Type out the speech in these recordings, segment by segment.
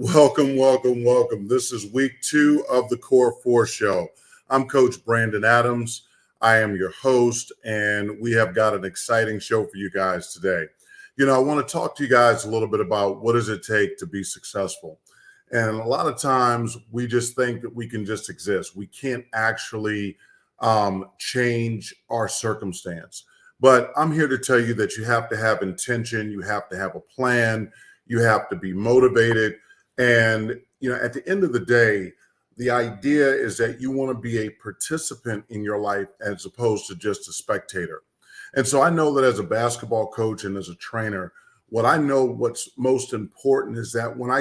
Welcome, welcome, welcome. This is week 2 of the Core 4 show. I'm Coach Brandon Adams. I am your host, and we have got an exciting show for you guys today. I want to talk to you guys a little bit about what does it take to be successful. And a lot of times we just think that we can just exist. We can't actually change our circumstance. But I'm here to tell you that you have to have intention, you have to have a plan, you have to be motivated. And, at the end of the day, the idea is that you want to be a participant in your life as opposed to just a spectator. And so I know that as a basketball coach and as a trainer, what I know what's most important is that when I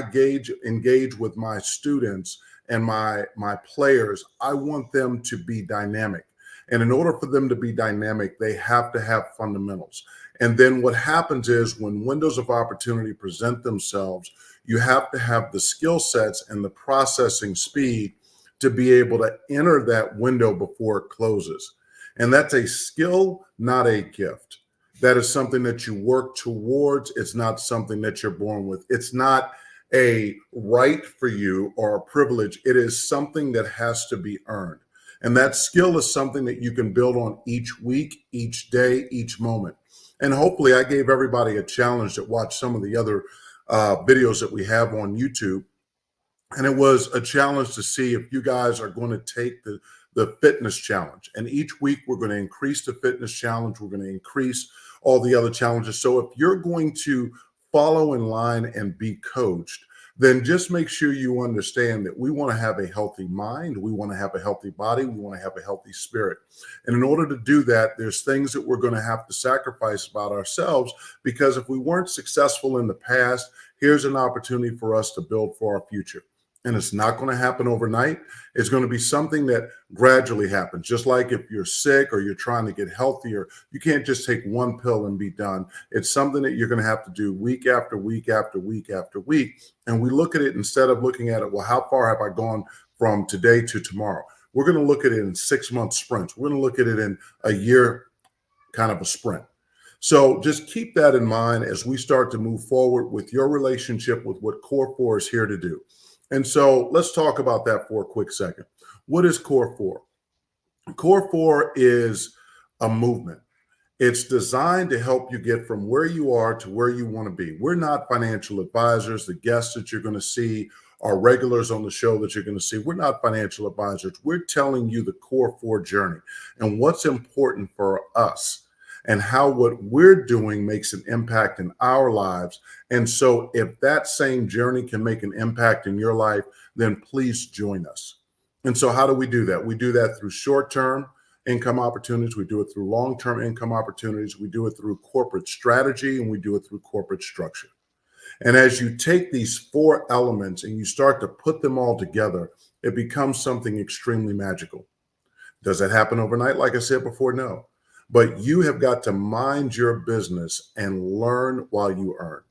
engage with my students and my players, I want them to be dynamic. And in order for them to be dynamic, they have to have fundamentals. And then what happens is when windows of opportunity present themselves, you have to have the skill sets and the processing speed to be able to enter that window before it closes. And that's a skill, not a gift. That is something that you work towards. It's not something that you're born with. It's not a right for you or a privilege. It is something that has to be earned. And that skill is something that you can build on each week, each day, each moment. And hopefully I gave everybody a challenge that watched some of the other videos that we have on YouTube. And it was a challenge to see if you guys are going to take the fitness challenge. And each week we're going to increase the fitness challenge. We're going to increase all the other challenges. So if you're going to follow in line and be coached, then just make sure you understand that we want to have a healthy mind. We want to have a healthy body. We want to have a healthy spirit. And in order to do that, there's things that we're going to have to sacrifice about ourselves, because if we weren't successful in the past, here's an opportunity for us to build for our future. And it's not going to happen overnight. It's going to be something that gradually happens. Just like if you're sick or you're trying to get healthier, you can't just take one pill and be done. It's something that you're going to have to do week after week after week after week. And we look at it, instead of looking at it, well, how far have I gone from today to tomorrow? We're going to look at it in 6-month sprints. We're going to look at it in a year kind of a sprint. So just keep that in mind as we start to move forward with your relationship with what Core 4 is here to do. And so let's talk about that for a quick second. What is Core 4? Core 4 is a movement. It's designed to help you get from where you are to where you want to be. We're not financial advisors. The guests that you're going to see are regulars on the show that you're going to see. We're not financial advisors. We're telling you the Core 4 journey and what's important for us, and how what we're doing makes an impact in our lives. And so if that same journey can make an impact in your life, then please join us. And so how do we do that? We do that through short-term income opportunities. We do it through long-term income opportunities. We do it through corporate strategy, and we do it through corporate structure. And as you take these 4 elements and you start to put them all together, it becomes something extremely magical. Does that happen overnight? Like I said before, no. But you have got to mind your business and learn while you earn.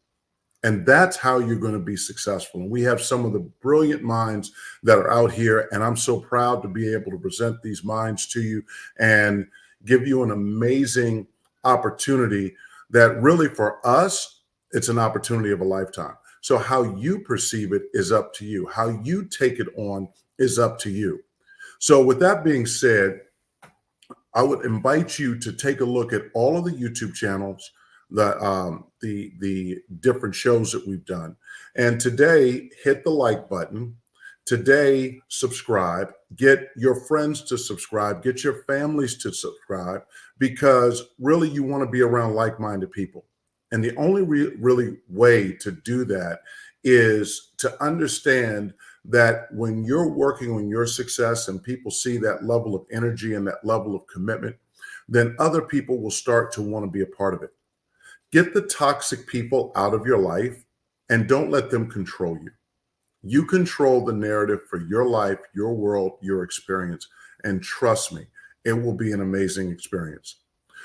And that's how you're going to be successful. And we have some of the brilliant minds that are out here. And I'm so proud to be able to present these minds to you and give you an amazing opportunity that really, for us, it's an opportunity of a lifetime. So how you perceive it is up to you. How you take it on is up to you. So with that being said, I would invite you to take a look at all of the YouTube channels, the different shows that we've done. And today, hit the like button. Today, subscribe. Get your friends to subscribe. Get your families to subscribe, because really you want to be around like-minded people. And the only really way to do that is to understand that when you're working on your success and people see that level of energy and that level of commitment, then other people will start to want to be a part of it. Get the toxic people out of your life and don't let them control you. You control the narrative for your life, your world, your experience. And trust me, it will be an amazing experience.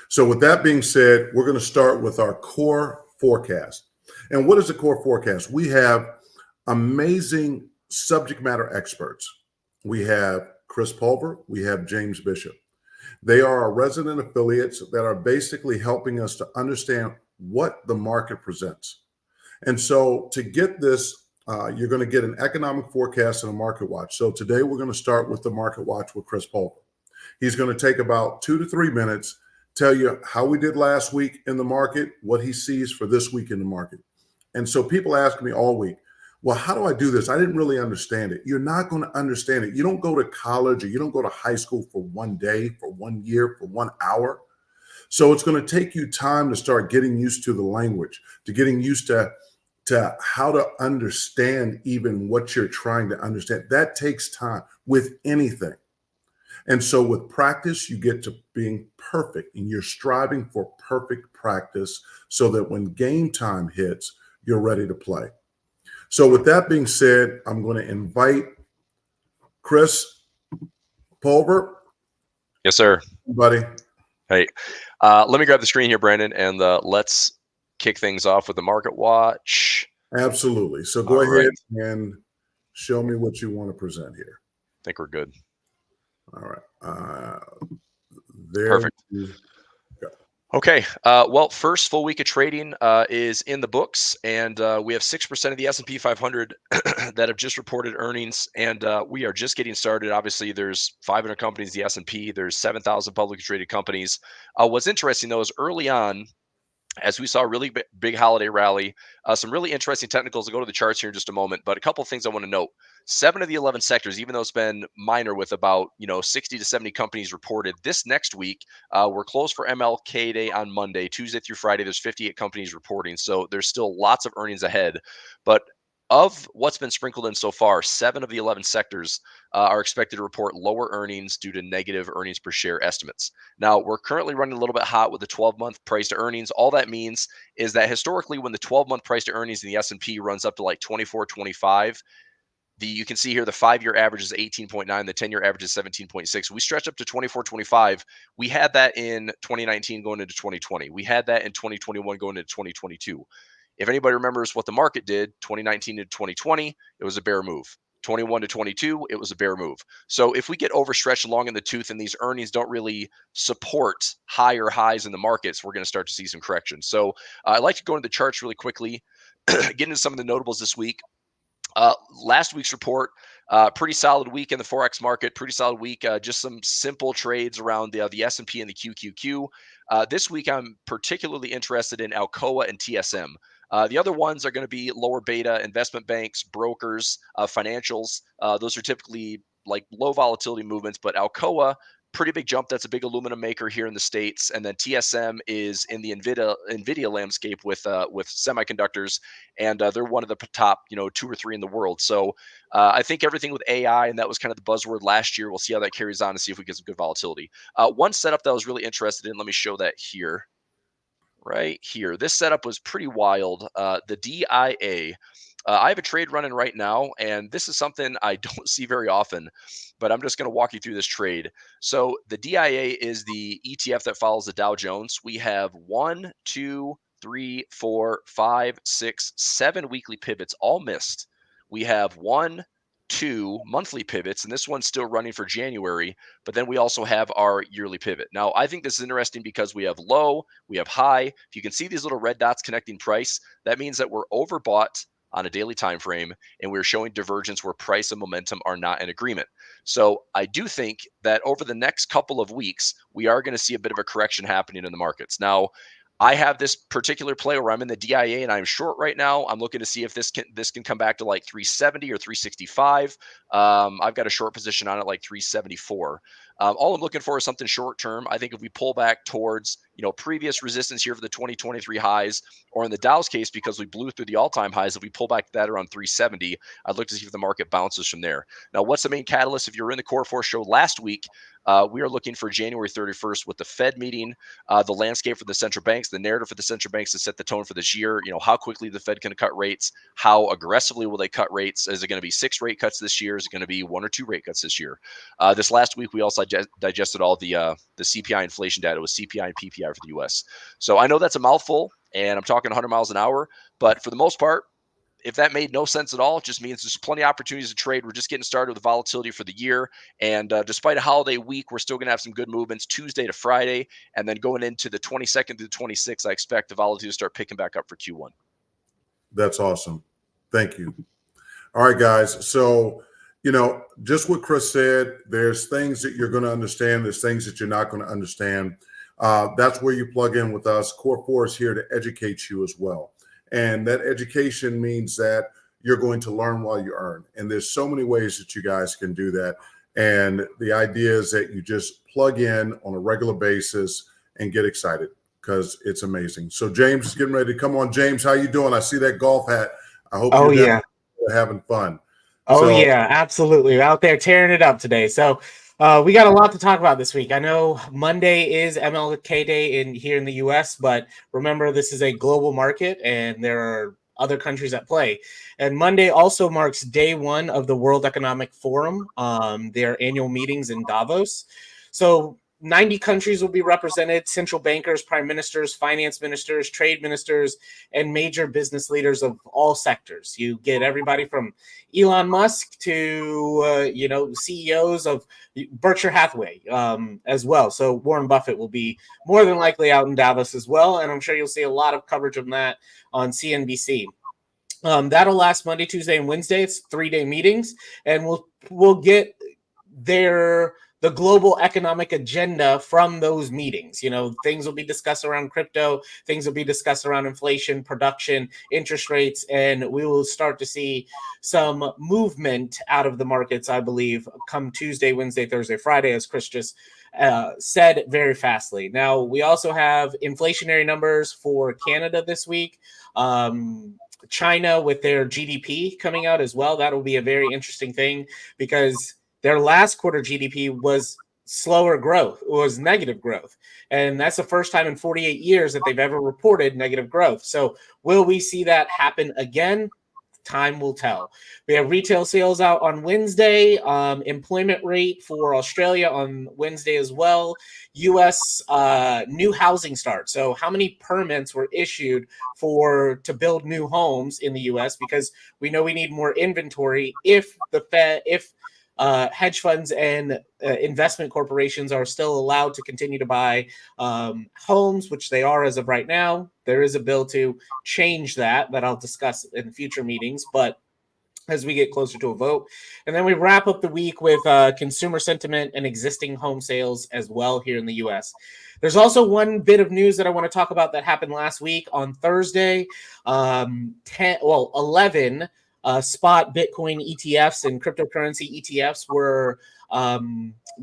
So with that being said, we're going to start with our core forecast. And what is a core forecast? We have amazing subject matter experts. We have Chris Pulver. We have James Bishop. They are our resident affiliates that are basically helping us to understand what the market presents. And so to get this You're going to get an economic forecast and a market watch. So today we're going to start with the market watch with Chris Pulver. He's going to take about 2 to 3 minutes, tell you how we did last week in the market, what he sees for this week in the market. And so people ask me all week, well, how do I do this? I didn't really understand it. You're not going to understand it. You don't go to college or you don't go to high school for 1 day, for 1 year, for 1 hour. So it's going to take you time to start getting used to the language, to getting used to how to understand even what you're trying to understand. That takes time with anything. And so with practice, you get to being perfect, and you're striving for perfect practice so that when game time hits, you're ready to play. So with that being said, I'm going to invite Chris Pulver. Yes, sir. Buddy. Hey, let me grab the screen here, Brandon, and let's kick things off with the market watch. Absolutely. So go ahead and show me what you want to present here. I think we're good. All right. There. Perfect. Okay. Well, first full week of trading is in the books, and we have 6% of the S&P 500 that have just reported earnings, and we are just getting started. Obviously, there's 500 companies in the S&P. There's 7,000 publicly traded companies. What's interesting, though, is early on, as we saw a really big holiday rally, some really interesting technicals. I'll go to the charts here in just a moment, but a couple of things I want to note. 7 of the 11 sectors, even though it's been minor with about 60 to 70 companies reported, this next week, we're closed for MLK Day on Monday, Tuesday through Friday. There's 58 companies reporting, so there's still lots of earnings ahead. But of what's been sprinkled in so far, 7 of the 11 sectors are expected to report lower earnings due to negative earnings per share estimates. Now, we're currently running a little bit hot with the 12-month price to earnings. All that means is that historically, when the 12-month price to earnings in the S&P runs up to like 24, 25, you can see here the 5-year average is 18.9, the 10-year average is 17.6. We stretched up to 24, 25. We had that in 2019 going into 2020. We had that in 2021 going into 2022. If anybody remembers what the market did, 2019 to 2020, it was a bear move. 21 to 22, it was a bear move. So if we get overstretched long in the tooth and these earnings don't really support higher highs in the markets, we're going to start to see some correction. So I'd like to go into the charts really quickly, get into some of the notables this week. Last week's report, pretty solid week in the Forex market, pretty solid week, just some simple trades around the S&P and the QQQ. This week, I'm particularly interested in Alcoa and TSM. The other ones are going to be lower beta, investment banks, brokers, financials. Those are typically like low volatility movements, but Alcoa, pretty big jump. That's a big aluminum maker here in the States. And then TSM is in the NVIDIA landscape with semiconductors, and they're one of the top 2 or 3 in the world. So I think everything with AI, and that was kind of the buzzword last year. We'll see how that carries on and see if we get some good volatility. One setup that I was really interested in, let me show that here. Right here. This setup was pretty wild. The DIA. I have a trade running right now, and this is something I don't see very often, but I'm just going to walk you through this trade. So the DIA is the ETF that follows the Dow Jones. We have 1, 2, 3, 4, 5, 6, 7 weekly pivots, all missed. We have 1, 2 monthly pivots, and this one's still running for January, but then we also have our yearly pivot. Now, I think this is interesting because we have low, we have high. If you can see these little red dots connecting price, that means that we're overbought on a daily time frame, and we're showing divergence where price and momentum are not in agreement. So I do think that over the next couple of weeks, we are going to see a bit of a correction happening in the markets. Now, I have this particular play where I'm in the DIA and I'm short right now. I'm looking to see if this can come back to like 370 or 365. I've got a short position on it like 374. All I'm looking for is something short term. I think if we pull back towards previous resistance here for the 2023 highs, or in the Dow's case, because we blew through the all-time highs, if we pull back that around 370, I'd look to see if the market bounces from there. Now, what's the main catalyst? If you were in the Core Force show last week, we are looking for January 31st with the Fed meeting, the landscape for the central banks, the narrative for the central banks to set the tone for this year. How quickly the Fed can cut rates, how aggressively will they cut rates? Is it going to be 6 rate cuts this year? Is it going to be 1 or 2 rate cuts this year? This last week, we also digested all the CPI inflation data with CPI and PPI for the U.S. So I know that's a mouthful, and I'm talking 100 miles an hour, but for the most part, if that made no sense at all, it just means there's plenty of opportunities to trade. We're just getting started with the volatility for the year. And despite a holiday week, we're still going to have some good movements Tuesday to Friday. And then going into the 22nd to the 26th, I expect the volatility to start picking back up for Q1. That's awesome. Thank you. All right, guys. So, just what Chris said, there's things that you're going to understand. There's things that you're not going to understand. That's where you plug in with us. Core 4 is here to educate you as well. And that education means that you're going to learn while you earn. And there's so many ways that you guys can do that. And the idea is that you just plug in on a regular basis and get excited because it's amazing. So James is getting ready to come on. James, how you doing? I see that golf hat. I hope Oh, you're yeah. having fun. Oh, yeah, absolutely. Out there tearing it up today. So we got a lot to talk about this week. I know Monday is MLK Day here in the U.S., but remember, this is a global market and there are other countries at play. And Monday also marks day one of the World Economic Forum, their annual meetings in Davos. So 90 countries will be represented: central bankers, prime ministers, finance ministers, trade ministers, and major business leaders of all sectors. You get everybody from Elon Musk to, CEOs of Berkshire Hathaway as well. So Warren Buffett will be more than likely out in Davos as well. And I'm sure you'll see a lot of coverage of that on CNBC. That'll last Monday, Tuesday, and Wednesday. It's 3-day meetings, and we'll get the global economic agenda from those meetings. Things will be discussed around crypto, things will be discussed around inflation, production, interest rates, and we will start to see some movement out of the markets, I believe, come Tuesday, Wednesday, Thursday, Friday, as Chris just said very fastly. Now, we also have inflationary numbers for Canada this week. China with their GDP coming out as well. That'll be a very interesting thing because their last quarter GDP was slower growth, was negative growth. And that's the first time in 48 years that they've ever reported negative growth. So will we see that happen again? Time will tell. We have retail sales out on Wednesday, employment rate for Australia on Wednesday as well, U.S. New housing starts. So how many permits were issued to build new homes in the U.S. because we know we need more inventory if hedge funds and investment corporations are still allowed to continue to buy homes, which they are as of right now. There is a bill to change that I'll discuss in future meetings, but as we get closer to a vote. And then we wrap up the week with consumer sentiment and existing home sales as well here in the U.S. There's also one bit of news that I want to talk about that happened last week on Thursday. 11 spot Bitcoin ETFs and cryptocurrency ETFs were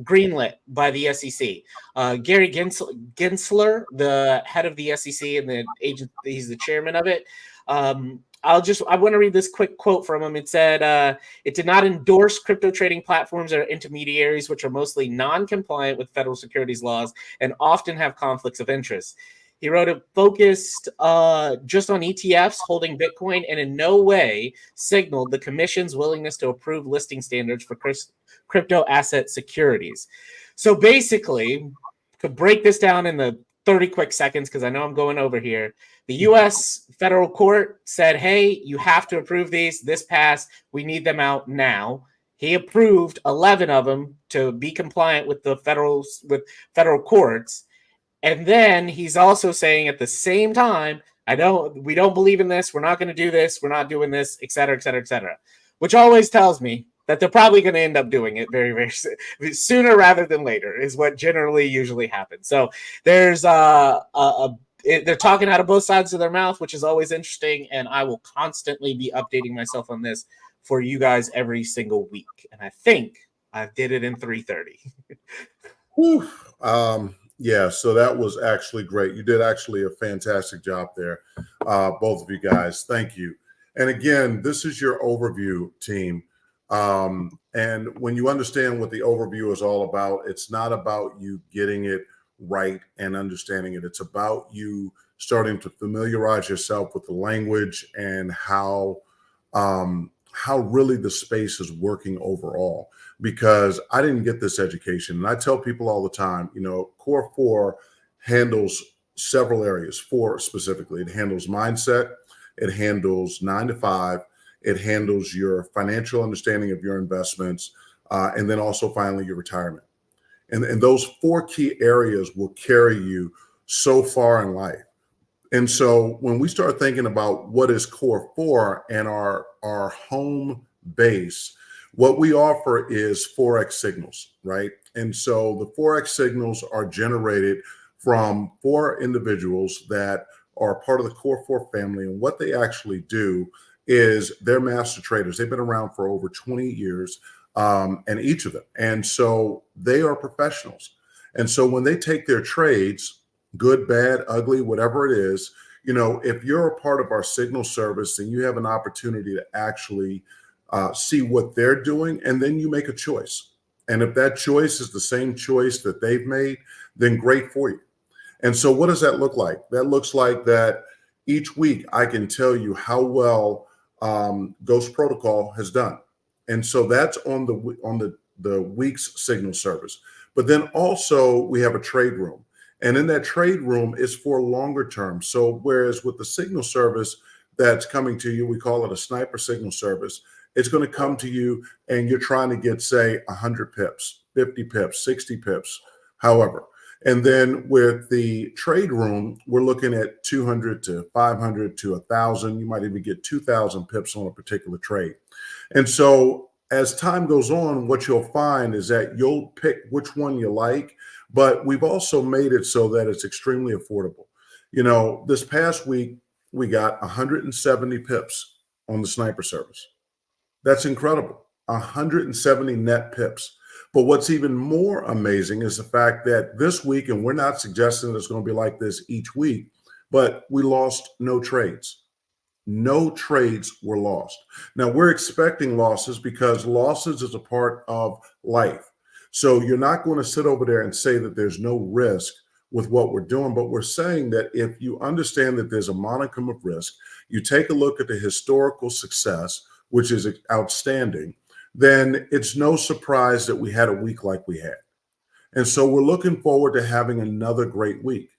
greenlit by the SEC. Gary Gensler, the head of the SEC and the agent, he's the chairman of it. I want to read this quick quote from him. It said, it did not endorse crypto trading platforms or intermediaries, which are mostly non-compliant with federal securities laws and often have conflicts of interest. He wrote it focused just on ETFs holding Bitcoin and in no way signaled the commission's willingness to approve listing standards for crypto asset securities. So basically, to break this down in the 30 quick seconds, because I know I'm going over here, the U.S. federal court said, hey, you have to approve these. This passed. We need them out now. He approved 11 of them to be compliant with federal courts. And then he's also saying at the same time, we don't believe in this. We're not going to do this. We're not doing this, et cetera, et cetera, et cetera, which always tells me that they're probably going to end up doing it very, very sooner rather than later is what usually happens. So there's they're talking out of both sides of their mouth, which is always interesting. And I will constantly be updating myself on this for you guys every single week. And I think I did it in 3:30. Yeah, so that was actually great. You did actually a fantastic job there, both of you guys. Thank you. And again, this is your overview, team. And when you understand what the overview is all about, it's not about you getting it right and understanding it. It's about you starting to familiarize yourself with the language and how really the space is working overall. Because I didn't get this education. And I tell people all the time, Core 4 handles several areas, 4 specifically. It handles mindset, it handles 9 to 5, it handles your financial understanding of your investments, and then also finally your retirement. And those 4 key areas will carry you so far in life. And so when we start thinking about what is Core 4 and our home base, what we offer is Forex signals, right? And so the Forex signals are generated from 4 individuals that are part of the Core 4 family. And what they actually do is they're master traders. They've been around for over 20 years, and each of them. And so they are professionals. And so when they take their trades, good, bad, ugly, whatever it is, if you're a part of our signal service, then you have an opportunity to actually see what they're doing, and then you make a choice. And if that choice is the same choice that they've made, then great for you. And so what does that look like? That looks like that each week I can tell you how well Ghost Protocol has done. And so that's on the week's signal service. But then also we have a trade room. And in that trade room is for longer term. So whereas with the signal service that's coming to you, we call it a sniper signal service. It's going to come to you and you're trying to get, say, 100 pips, 50 pips, 60 pips, however. And then with the trade room, we're looking at 200 to 500 to 1,000. You might even get 2,000 pips on a particular trade. And so as time goes on, what you'll find is that you'll pick which one you like, but we've also made it so that it's extremely affordable. This past week, we got 170 pips on the sniper service. That's incredible. 170 net pips. But what's even more amazing is the fact that this week, and we're not suggesting it's going to be like this each week, but we lost no trades. No trades were lost. Now, we're expecting losses because losses is a part of life. So you're not going to sit over there and say that there's no risk with what we're doing, but we're saying that if you understand that there's a modicum of risk, you take a look at the historical success, which is outstanding, then it's no surprise that we had a week like we had. And so we're looking forward to having another great week.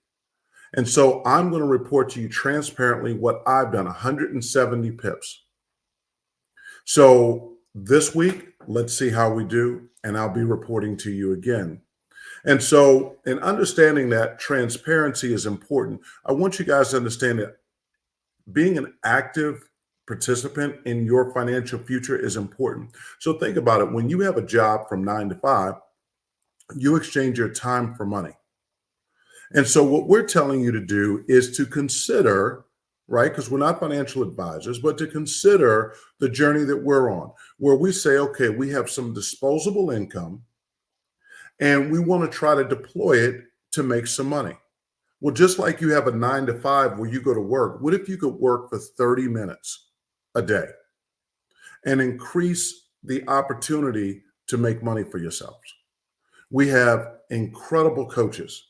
And so I'm going to report to you transparently what I've done, 170 pips. So this week, let's see how we do, and I'll be reporting to you again. And so in understanding that transparency is important, I want you guys to understand that being an active participant in your financial future is important. So think about it. When you have a job from 9 to 5, you exchange your time for money. And so what we're telling you to do is to consider, right, because we're not financial advisors, but to consider the journey that we're on, where we say, okay, we have some disposable income and we want to try to deploy it to make some money. Well, just like you have a 9 to 5 where you go to work, what if you could work for 30 minutes a day and increase the opportunity to make money for yourselves? We have incredible coaches,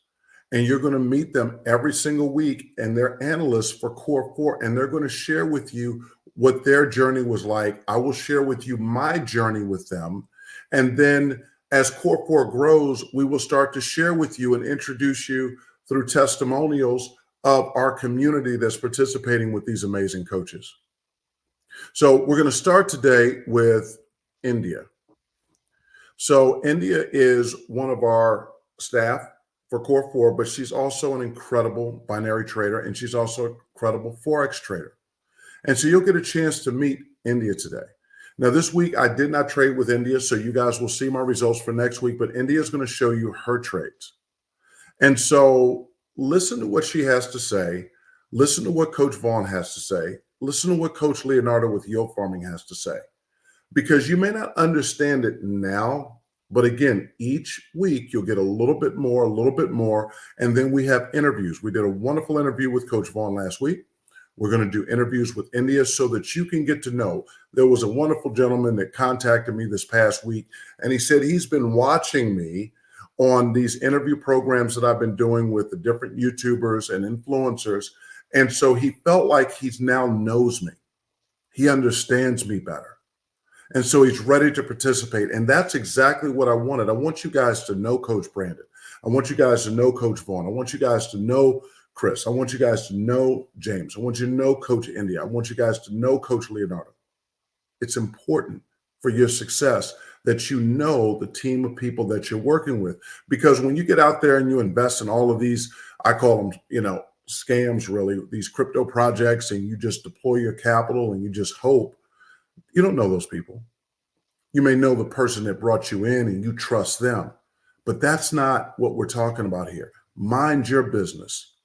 and you're going to meet them every single week, and they're analysts for Core 4, and they're going to share with you what their journey was like. I will share with you my journey with them. And then as Core 4 grows, we will start to share with you and introduce you through testimonials of our community that's participating with these amazing coaches. So we're going to start today with India. So India is one of our staff for Core 4, but she's also an incredible binary trader, and she's also an incredible Forex trader. And so you'll get a chance to meet India today. Now, this week, I did not trade with India, so you guys will see my results for next week, but India is going to show you her trades. And so listen to what she has to say. Listen to what Coach Vaughn has to say. Listen to what Coach Leonardo with Yield Farming has to say. Because you may not understand it now, but again, each week you'll get a little bit more, and then we have interviews. We did a wonderful interview with Coach Vaughn last week. We're going to do interviews with India so that you can get to know. There was a wonderful gentleman that contacted me this past week, and he said he's been watching me on these interview programs that I've been doing with the different YouTubers and influencers. And so he felt like he now knows me. He understands me better. And so he's ready to participate. And that's exactly what I wanted. I want you guys to know Coach Brandon. I want you guys to know Coach Vaughn. I want you guys to know Chris. I want you guys to know James. I want you to know Coach India. I want you guys to know Coach Leonardo. It's important for your success that you know the team of people that you're working with. Because when you get out there and you invest in all of these, I call them, scams really, these crypto projects, and you just deploy your capital and you just hope You don't know those people. You may know the person that brought you in and you trust them, but that's not what we're talking about here. Mind your business.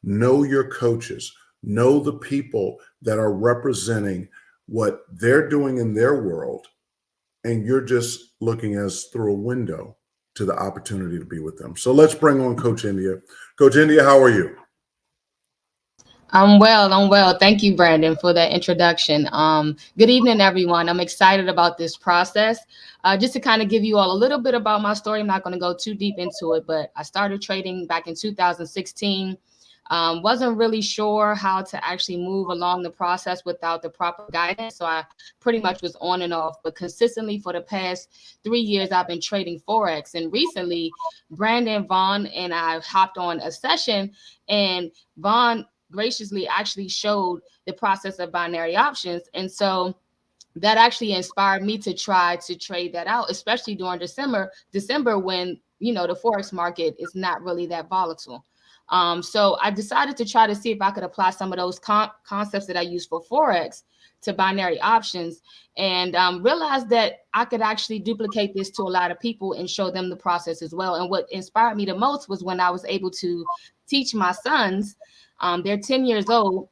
Know your coaches. Know the people that are representing what they're doing in their world, and you're just looking as through a window to the opportunity to be with them. So let's bring on Coach India. Coach India, how are you? I'm well. Thank you, Brandon, for that introduction. Good evening, everyone. I'm excited about this process. Just to kind of give you all a little bit about my story, I'm not going to go too deep into it, but I started trading back in 2016. Wasn't really sure how to actually move along the process without the proper guidance. So I pretty much was on and off, but consistently for the past 3 years, I've been trading Forex. And recently, Brandon, Vaughn, and I hopped on a session, and Vaughn graciously actually showed the process of binary options. And so that actually inspired me to try to trade that out, especially during December when, the Forex market is not really that volatile. So I decided to try to see if I could apply some of those concepts that I use for Forex to binary options, and realized that I could actually duplicate this to a lot of people and show them the process as well. And what inspired me the most was when I was able to teach my sons. They're 10 years old,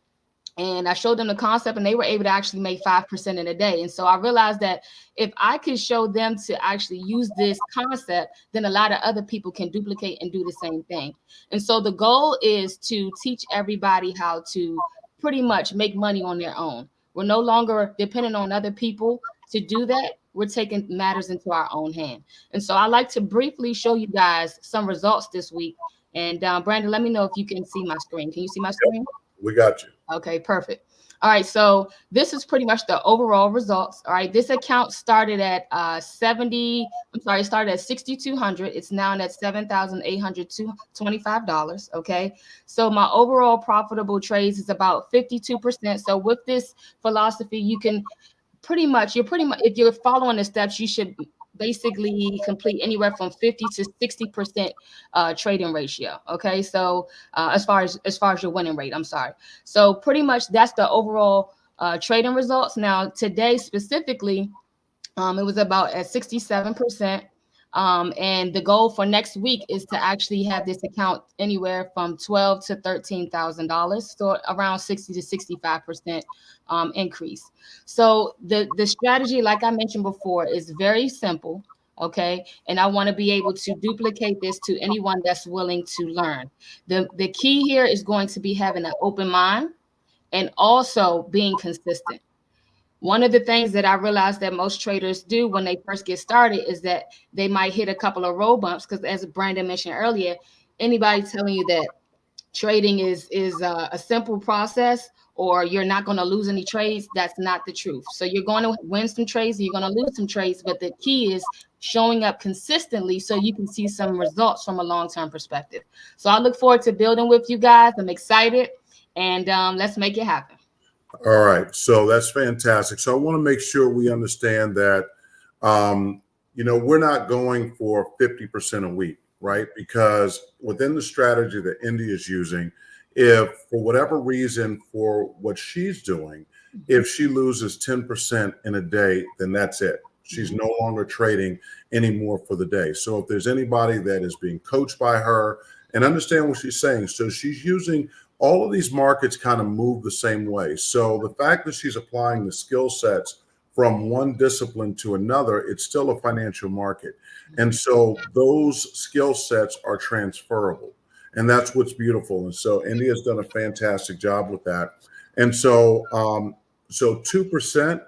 and I showed them the concept, and they were able to actually make 5% in a day. And so I realized that if I could show them to actually use this concept, then a lot of other people can duplicate and do the same thing. And so the goal is to teach everybody how to pretty much make money on their own. We're no longer dependent on other people to do that. We're taking matters into our own hand. And so I like to briefly show you guys some results this week. And Brandon, let me know if you can see my screen. Can you see my screen? We got you. Okay, perfect. All right, so this is pretty much the overall results. All right, this account started at it started at 6,200. It's now at $7,825. Okay, so my overall profitable trades is about 52%. So with this philosophy, you can if you're following the steps, you should basically complete anywhere from 50 to 60% trading ratio. Okay, so as far as your winning rate, I'm sorry. So pretty much that's the overall trading results. Now today specifically, it was about at 67%. And the goal for next week is to actually have this account anywhere from $12,000 to $13,000, so around 60 to 65% increase. So the strategy, like I mentioned before, is very simple. Okay, and I want to be able to duplicate this to anyone that's willing to learn. The key here is going to be having an open mind and also being consistent. One of the things that I realized that most traders do when they first get started is that they might hit a couple of road bumps, because as Brandon mentioned earlier, anybody telling you that trading is a simple process or you're not going to lose any trades, that's not the truth. So you're going to win some trades, you're going to lose some trades, but the key is showing up consistently so you can see some results from a long-term perspective. So I look forward to building with you guys. I'm excited, and let's make it happen. All right, so that's fantastic. So I want to make sure we understand that, we're not going for 50% a week, right? Because within the strategy that India is using, if for whatever reason, for what she's doing, if she loses 10% in a day, then that's it. She's no longer trading anymore for the day. So if there's anybody that is being coached by her, and understand what she's saying, so she's using all of these markets kind of move the same way. So the fact that she's applying the skill sets from one discipline to another, it's still a financial market. And so those skill sets are transferable. And that's what's beautiful. And so India's done a fantastic job with that. And so, 2%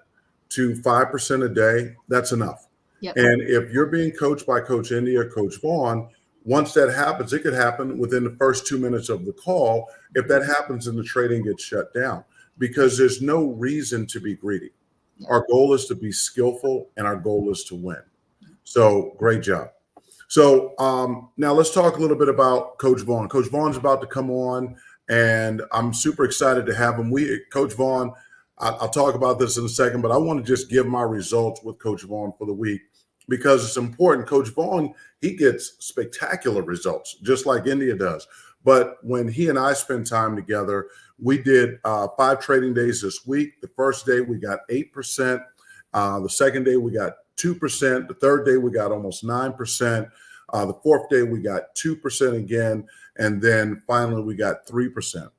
to 5% a day, that's enough. Yep. And if you're being coached by Coach India or Coach Vaughn, once that happens, it could happen within the first 2 minutes of the call. If that happens, then the trading gets shut down, because there's no reason to be greedy. Our goal is to be skillful, and our goal is to win. So great job. So now let's talk a little bit about Coach Vaughn. Coach Vaughn's about to come on, and I'm super excited to have him. Coach Vaughn, I'll talk about this in a second, but I want to just give my results with Coach Vaughn for the week, because it's important. Coach Vaughn, he gets spectacular results, just like India does. But when he and I spend time together, we did 5 trading days this week. The first day we got 8%. The second day, we got 2%. The third day, we got almost 9%. The fourth day, we got 2% again. And then finally, we got 3%.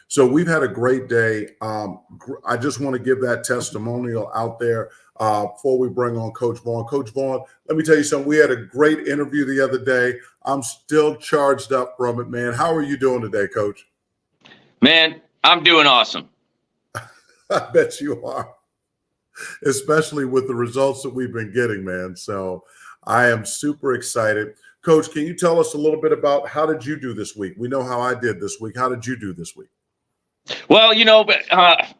So we've had a great day. I just want to give that testimonial out there before we bring on Coach Vaughn. Coach Vaughn, let me tell you something. We had a great interview the other day. I'm still charged up from it, man. How are you doing today, Coach? Man, I'm doing awesome. I bet you are, especially with the results that we've been getting, man. So I am super excited. Coach, can you tell us a little bit about how did you do this week? We know how I did this week. How did you do this week? Well,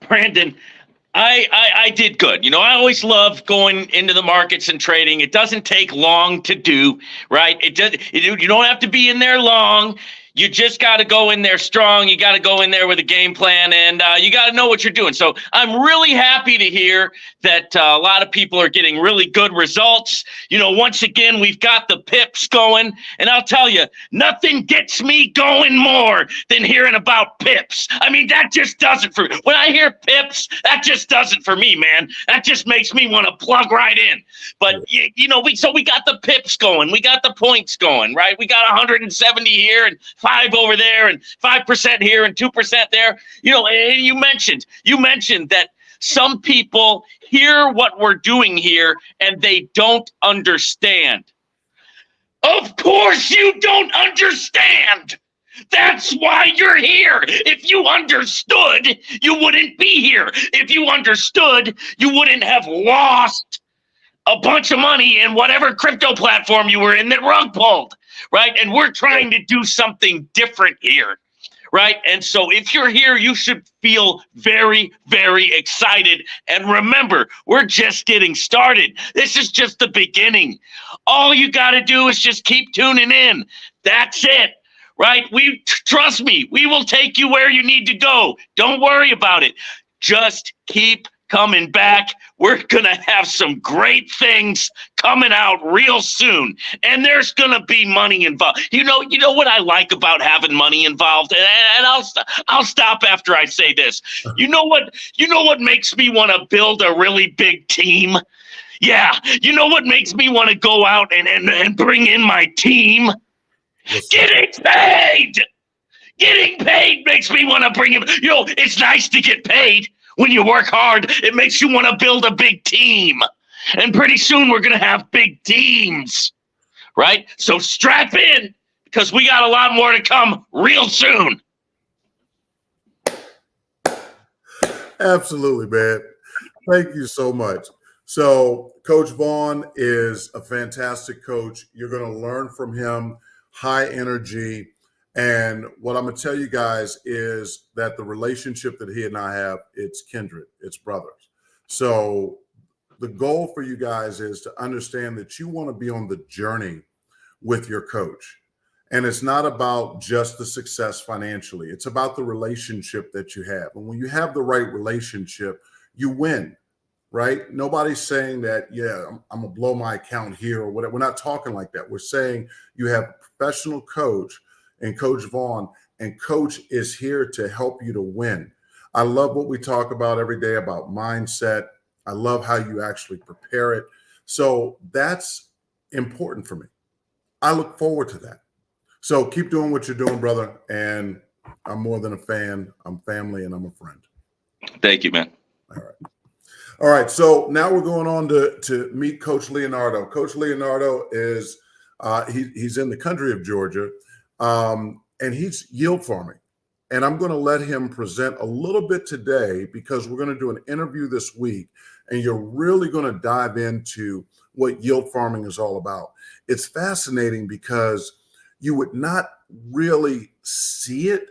Brandon, I did good. I always love going into the markets and trading. It doesn't take long to do, right? You don't have to be in there long. You just got to go in there strong. You got to go in there with a game plan, and you got to know what you're doing. So I'm really happy to hear that a lot of people are getting really good results. Once again, we've got the pips going, and I'll tell you, nothing gets me going more than hearing about pips. I mean, that just does it for me. When I hear pips, that just does it for me, man. That just makes me want to plug right in. But, we got the pips going. We got the points going, right? We got 170 here and 5 over there and 5% here and 2% there. And you mentioned that some people hear what we're doing here and they don't understand. Of course you don't understand. That's why you're here. If you understood, you wouldn't be here. If you understood, you wouldn't have lost a bunch of money in whatever crypto platform you were in that rug pulled, right? And we're trying to do something different here, right? And so if you're here, you should feel very, very excited. And remember, we're just getting started. This is just the beginning. All you got to do is just keep tuning in. That's it, right? Trust me, we will take you where you need to go. Don't worry about it. Just keep coming back. We're going to have some great things coming out real soon. And there's going to be money involved. You know what I like about having money involved? And I'll stop after I say this. You know what makes me want to build a really big team? Yeah. You know what makes me want to go out and bring in my team? Getting paid. Getting paid makes me want to bring him. It's nice to get paid. When you work hard, it makes you want to build a big team. And pretty soon we're going to have big teams, right? So strap in because we got a lot more to come real soon. Absolutely, man. Thank you so much. So Coach Vaughn is a fantastic coach. You're going to learn from him, high energy. And what I'm going to tell you guys is that the relationship that he and I have, it's kindred, it's brothers. So the goal for you guys is to understand that you want to be on the journey with your coach. And it's not about just the success financially. It's about the relationship that you have. And when you have the right relationship, you win, right? Nobody's saying that, I'm going to blow my account here or whatever. We're not talking like that. We're saying you have a professional coach and Coach Vaughn, and Coach is here to help you to win. I love what we talk about every day about mindset. I love how you actually prepare it. So that's important for me. I look forward to that. So keep doing what you're doing, brother. And I'm more than a fan. I'm family and I'm a friend. Thank you, man. All right. So now we're going on to meet Coach Leonardo. Coach Leonardo is he's in the country of Georgia. And he's yield farming. And I'm going to let him present a little bit today because we're going to do an interview this week. And you're really going to dive into what yield farming is all about. It's fascinating because you would not really see it.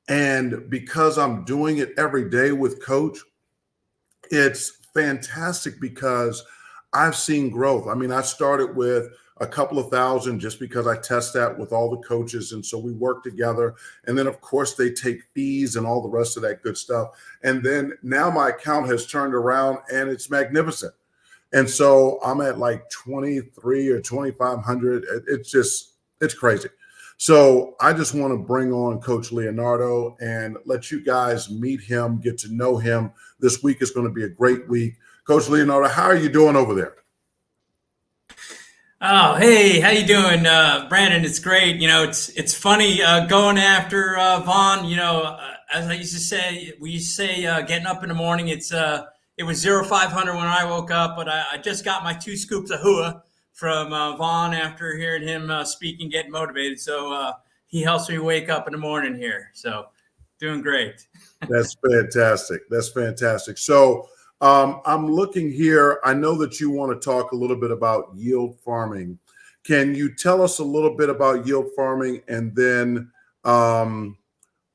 And because I'm doing it every day with Coach, it's fantastic because I've seen growth. I mean, I started with a couple of thousand just because I test that with all the coaches. And so we work together. And then, of course, they take fees and all the rest of that good stuff. And then now my account has turned around and it's magnificent. And so I'm at like 23 or 2,500. It's crazy. So I just want to bring on Coach Leonardo and let you guys meet him, get to know him. This week is going to be a great week. Coach Leonardo, how are you doing over there? Oh, hey, how you doing, Brandon? It's great. It's funny going after Vaughn. As I used to say, we used to say getting up in the morning. It was 0500 when I woke up, but I just got my 2 scoops of hua from Vaughn after hearing him speak and getting motivated. So he helps me wake up in the morning here. So doing great. That's fantastic. That's fantastic. So I'm looking here. I know that you want to talk a little bit about yield farming. Can you tell us a little bit about yield farming? And then I'm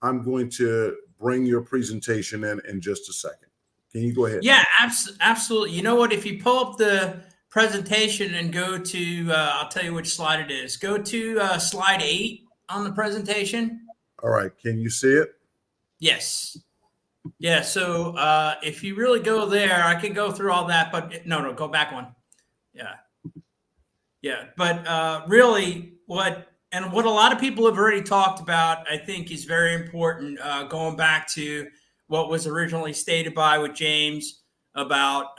going to bring your presentation in just a second. Can you go ahead? Yeah, absolutely. You know what? If you pull up the presentation and go to, I'll tell you which slide it is. Go to slide 8 on the presentation. All right. Can you see it? Yes. Yeah. So if you really go there, I can go through all that, but no, go back one. Yeah. Yeah. But really what a lot of people have already talked about, I think is very important, going back to what was originally stated with James about,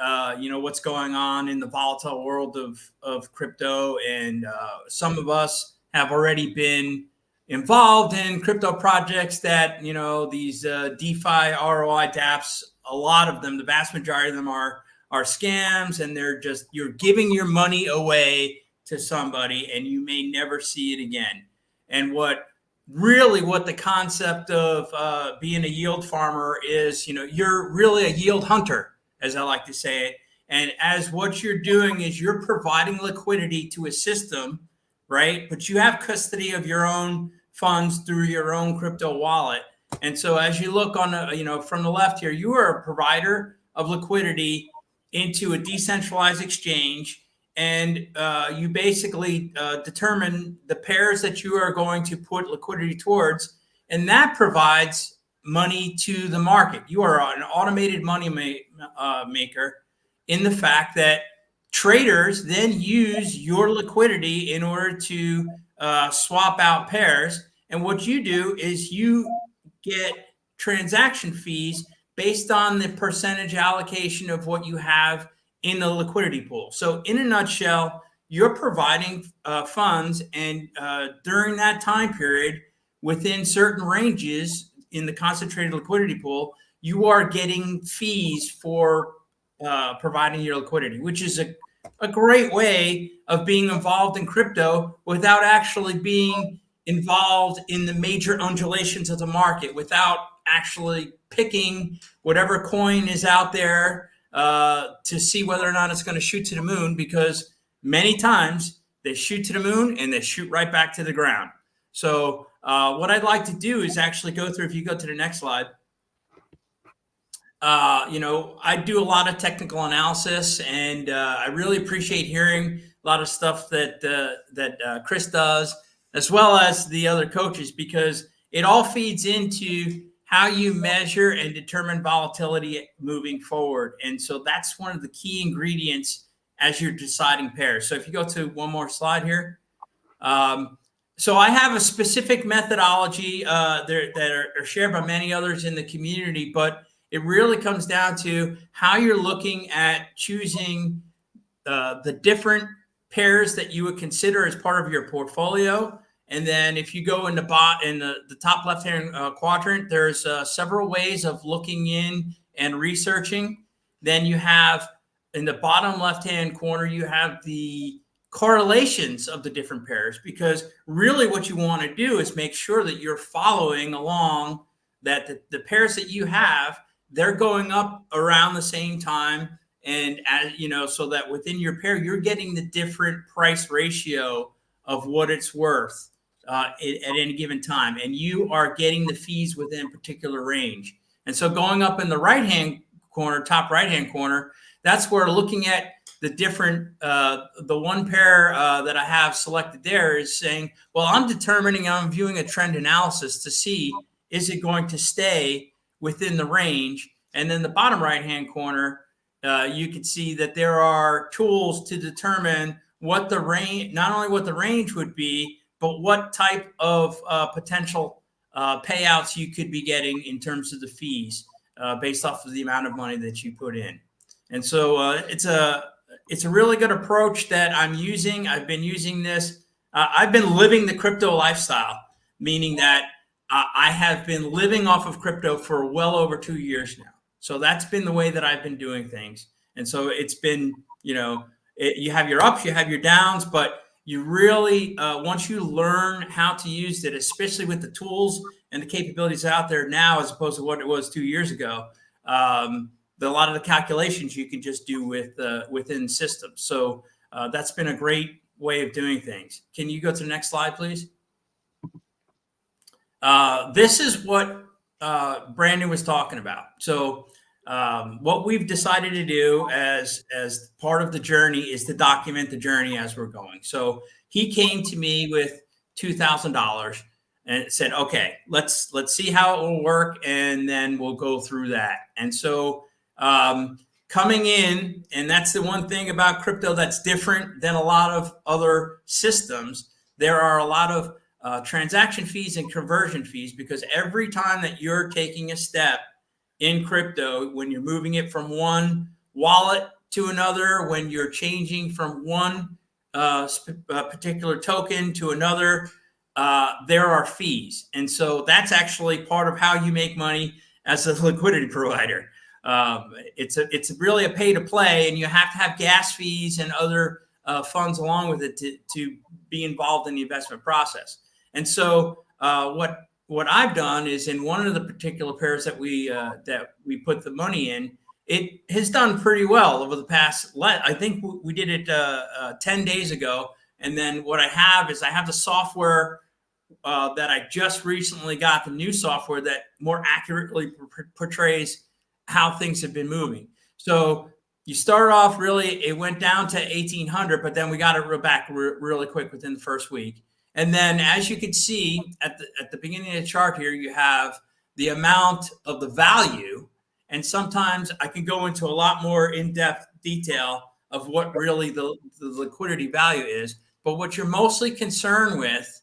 what's going on in the volatile world of crypto. And some of us have already been involved in crypto projects that, these DeFi ROI dApps, a lot of them, the vast majority of them are scams, and you're giving your money away to somebody and you may never see it again. And what the concept of being a yield farmer is, you're really a yield hunter, as I like to say it. And as what you're doing is you're providing liquidity to a system, right? But you have custody of your own funds through your own crypto wallet. And so as you look on from the left here, you are a provider of liquidity into a decentralized exchange. And you basically determine the pairs that you are going to put liquidity towards, and that provides money to the market. You are an automated money maker in the fact that traders then use your liquidity in order to swap out pairs. And what you do is you get transaction fees based on the percentage allocation of what you have in the liquidity pool. So in a nutshell, you're providing funds, and during that time period, within certain ranges in the concentrated liquidity pool, you are getting fees for providing your liquidity, which is a great way of being involved in crypto without actually being involved in the major undulations of the market, without actually picking whatever coin is out there to see whether or not it's going to shoot to the moon, because many times they shoot to the moon and they shoot right back to the ground. So what I'd like to do is actually go through, if you go to the next slide, I do a lot of technical analysis, and I really appreciate hearing a lot of stuff that Chris does, as well as the other coaches, because it all feeds into how you measure and determine volatility moving forward. And so that's one of the key ingredients as you're deciding pairs. So if you go to one more slide here. So I have a specific methodology that are shared by many others in the community, but it really comes down to how you're looking at choosing the different pairs that you would consider as part of your portfolio. And then if you go in the top left-hand quadrant, there's several ways of looking in and researching. Then you have in the bottom left-hand corner, you have the correlations of the different pairs, because really what you want to do is make sure that you're following along, that the pairs that you have, they're going up around the same time. And so that within your pair, you're getting the different price ratio of what it's worth at any given time. And you are getting the fees within a particular range. And so going up in the right-hand corner, top right-hand corner, that's where looking at the different, the one pair that I have selected there is saying, well, I'm viewing a trend analysis to see, is it going to stay within the range? And then the bottom right-hand corner, you can see that there are tools to determine what the range, not only what the range would be, but what type of potential payouts you could be getting in terms of the fees based off of the amount of money that you put in. And so it's a really good approach that I'm using. I've been using this. I've been living the crypto lifestyle, meaning that I have been living off of crypto for well over 2 years now. So that's been the way that I've been doing things. And so it's been, you have your ups, you have your downs, but you really, once you learn how to use it, especially with the tools and the capabilities out there now, as opposed to what it was 2 years ago, a lot of the calculations you can just do within systems. So that's been a great way of doing things. Can you go to the next slide, please? This is what Brandon was talking about. So what we've decided to do as part of the journey is to document the journey as we're going. So he came to me with $2,000 and said, okay, let's see how it will work, and then we'll go through that. And so coming in, and that's the one thing about crypto that's different than a lot of other systems. There are a lot of transaction fees and conversion fees, because every time that you're taking a step in crypto, when you're moving it from one wallet to another, when you're changing from one particular token to another, there are fees. And so that's actually part of how you make money as a liquidity provider. It's really a pay to play, and you have to have gas fees and other funds along with it to be involved in the investment process. And so what I've done is, in one of the particular pairs that we put the money in, it has done pretty well over the past, I think we did it 10 days ago. And then what I have is I have the software that I just recently got, the new software that more accurately portrays how things have been moving. So you start off, really, it went down to 1,800, but then we got it back really quick within the first week. And then, as you can see at the beginning of the chart here, you have the amount of the value. And sometimes I can go into a lot more in-depth detail of what really the liquidity value is. But what you're mostly concerned with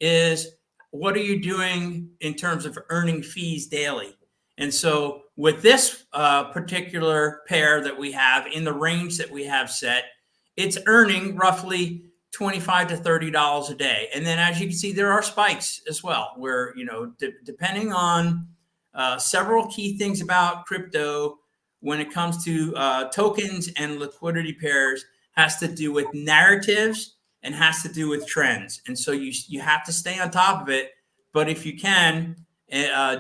is, what are you doing in terms of earning fees daily? And so with this particular pair that we have in the range that we have set, it's earning roughly $25 to $30 a day. And then, as you can see, there are spikes as well, where, depending on several key things about crypto when it comes to tokens and liquidity pairs, has to do with narratives and has to do with trends. And so you have to stay on top of it. But if you can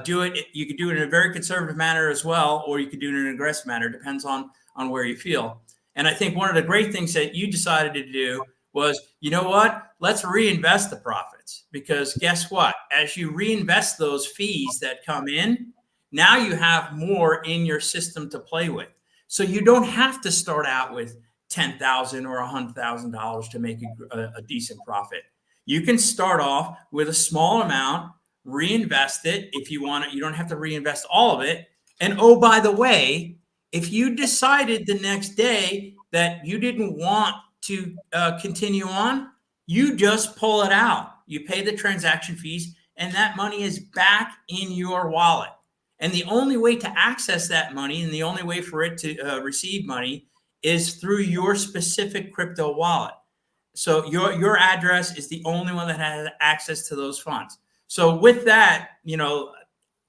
do it, you could do it in a very conservative manner as well, or you could do it in an aggressive manner. Depends on where you feel. And I think one of the great things that you decided to do was, you know what? Let's reinvest the profits, because guess what? As you reinvest those fees that come in, now you have more in your system to play with. So you don't have to start out with $10,000 or $100,000 to make a decent profit. You can start off with a small amount, reinvest it if you want it. You don't have to reinvest all of it. And oh, by the way, if you decided the next day that you didn't want to continue on, you just pull it out. You pay the transaction fees, and that money is back in your wallet. And the only way to access that money, and the only way for it to receive money, is through your specific crypto wallet. So your address is the only one that has access to those funds. So with that,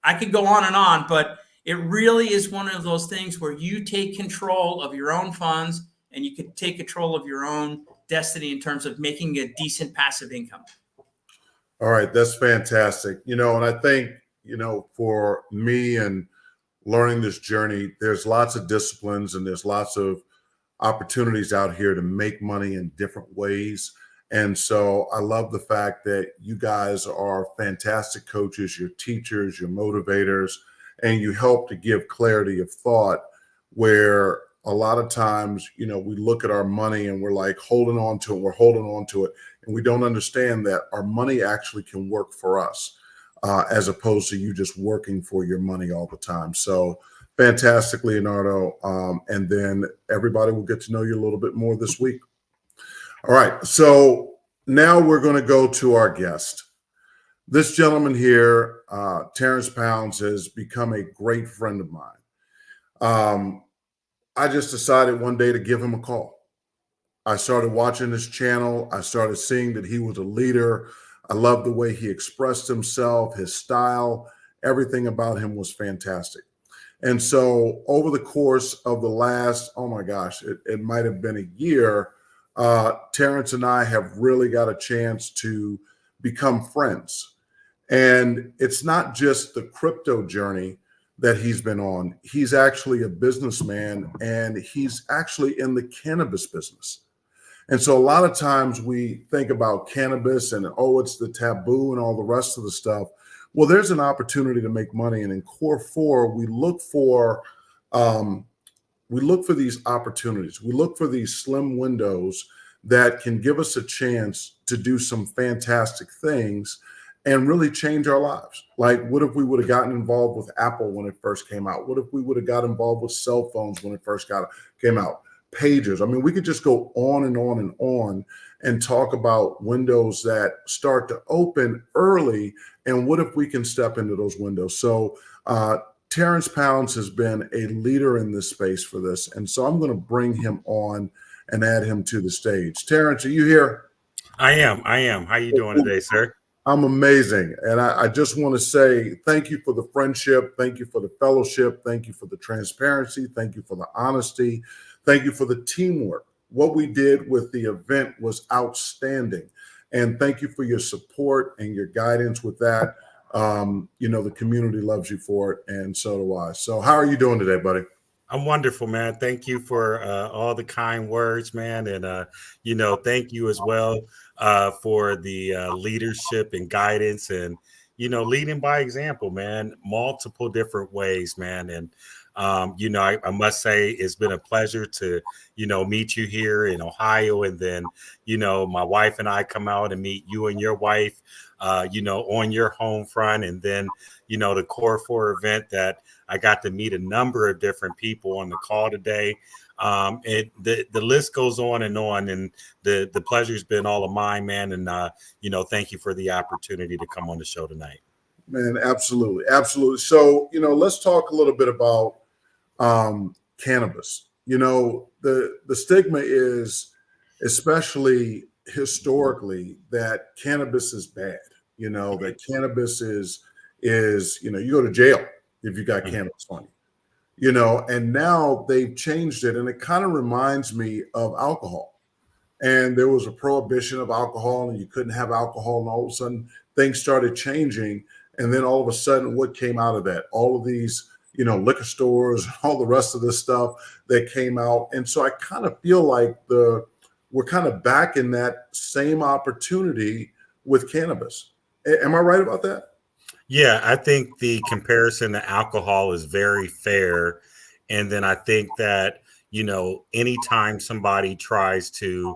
I could go on, but it really is one of those things where you take control of your own funds, and you can take control of your own destiny in terms of making a decent passive income. All right, that's fantastic. And I think, for me and learning this journey, there's lots of disciplines and there's lots of opportunities out here to make money in different ways. And so I love the fact that you guys are fantastic coaches, you're teachers, you're motivators, and you help to give clarity of thought, where a lot of times, we look at our money and we're like holding on to it, and we don't understand that our money actually can work for us, as opposed to you just working for your money all the time. So fantastic, Leonardo. And then everybody will get to know you a little bit more this week. All right, so now we're going to go to our guest. This gentleman here, Terrence Pounds, has become a great friend of mine. I just decided one day to give him a call. I started watching his channel. I started seeing that he was a leader. I loved the way he expressed himself, his style, everything about him was fantastic. And so over the course of the last, oh my gosh, it might have been a year, Terrence and I have really got a chance to become friends. And it's not just the crypto journey that he's been on. He's actually a businessman, and he's actually in the cannabis business. And so a lot of times we think about cannabis and, oh, it's the taboo and all the rest of the stuff. Well, there's an opportunity to make money. And in Core 4, we look for these opportunities. We look for these slim windows that can give us a chance to do some fantastic things and really change our lives. Like, what if we would have gotten involved with Apple when it first came out? What if we would have got involved with cell phones when it first came out? Pagers. I mean, we could just go on and on and on and talk about windows that start to open early. And what if we can step into those windows? So Terrence Pounds has been a leader in this space for this. And so I'm going to bring him on and add him to the stage. Terrence, are you here? I am. How you doing today, sir? I'm amazing. And I just want to say thank you for the friendship. Thank you for the fellowship. Thank you for the transparency. Thank you for the honesty. Thank you for the teamwork. What we did with the event was outstanding. And thank you for your support and your guidance with that. The community loves you for it, and so do I. So how are you doing today, buddy? I'm wonderful, man. Thank you for all the kind words, man. And, thank you as well for the leadership and guidance and, leading by example, man, multiple different ways, man. And, I must say it's been a pleasure to, meet you here in Ohio. And then, my wife and I come out and meet you and your wife, on your home front. And then, the Core 4 event that I got to meet a number of different people on the call today. And the list goes on. And the pleasure's been all of mine, man. And, thank you for the opportunity to come on the show tonight. Man, absolutely. Absolutely. So, let's talk a little bit about cannabis. The stigma is, especially historically, that cannabis is bad, that cannabis is, you go to jail if you got cannabis on you, and now they've changed it. And it kind of reminds me of alcohol. And there was a prohibition of alcohol and you couldn't have alcohol. And all of a sudden things started changing. And then all of a sudden, what came out of that? All of these, liquor stores, all the rest of this stuff that came out. And so I kind of feel like we're kind of back in that same opportunity with cannabis. Am I right about that? Yeah, I think the comparison to alcohol is very fair. And then I think that, anytime somebody tries to,